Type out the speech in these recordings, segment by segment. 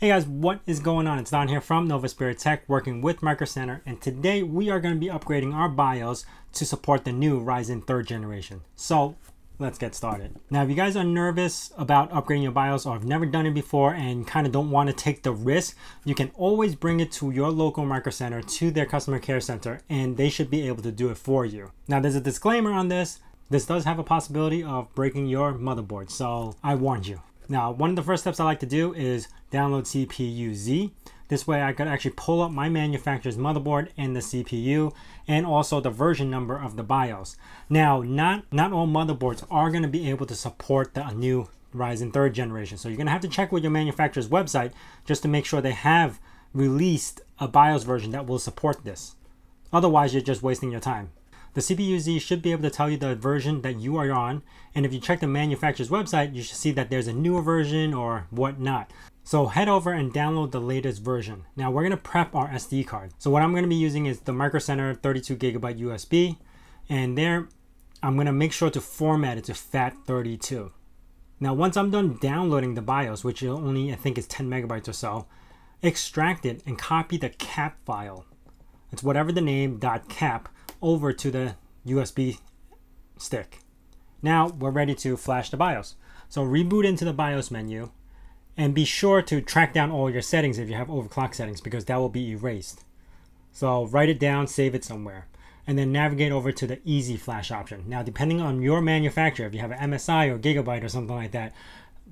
Hey guys, what is going on? It's Don here from Nova Spirit Tech, working with Micro Center, and today we are going to be upgrading our BIOS to support the new Ryzen 3rd generation. So let's get started. Now, if you guys are nervous about upgrading your BIOS or have never done it before and kind of don't want to take the risk, you can always bring it to your local Micro Center, to their customer care center, and they should be able to do it for you. Now, there's a disclaimer on this. This does have a possibility of breaking your motherboard, so I warned you. Now, one of the first steps I like to do is download CPU-Z. This way I could actually pull up my manufacturer's motherboard and the CPU and also the version number of the BIOS. Now, not all motherboards are going to be able to support the new Ryzen 3rd generation. So you're going to have to check with your manufacturer's website just to make sure they have released a BIOS version that will support this. Otherwise, you're just wasting your time. The CPU-Z should be able to tell you the version that you are on, and if you check the manufacturer's website, you should see that there's a newer version or whatnot. So head over and download the latest version. Now we're going to prep our SD card. So what I'm going to be using is the Micro Center 32GB USB, and there I'm going to make sure to format it to FAT32. Now once I'm done downloading the BIOS, which only I think is 10 megabytes or so, extract it and copy the cap file. It's whatever the name .cap over to the USB stick. Now we're ready to flash the BIOS. So reboot into the BIOS menu and be sure to track down all your settings if you have overclock settings, because that will be erased. So write it down, save it somewhere, and then navigate over to the easy flash option. Now depending on your manufacturer, if you have an MSI or Gigabyte or something like that,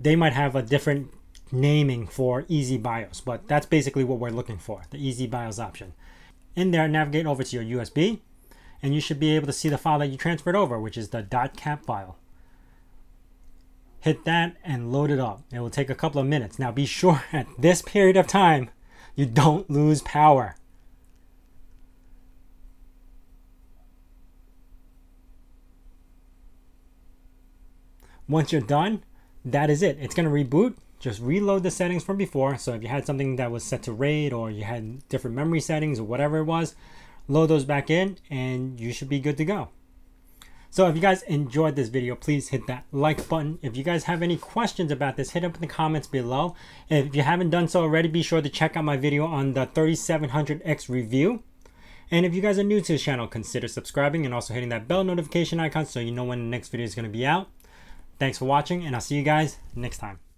they might have a different naming for easy BIOS, but that's basically what we're looking for, the easy BIOS option. In there, navigate over to your USB, and you should be able to see the file that you transferred over, which is the .cap file. Hit that and load it up. It will take a couple of minutes. Now be sure at this period of time, you don't lose power. Once you're done, that is it. It's going to reboot. Just reload the settings from before. So if you had something that was set to RAID or you had different memory settings or whatever it was, load those back in and you should be good to go. So if you guys enjoyed this video, please hit that like button. If you guys have any questions about this, hit up in the comments below. If you haven't done so already, be sure to check out my video on the 3700X review. And if you guys are new to the channel, consider subscribing and also hitting that bell notification icon so you know when the next video is going to be out. Thanks for watching, and I'll see you guys next time.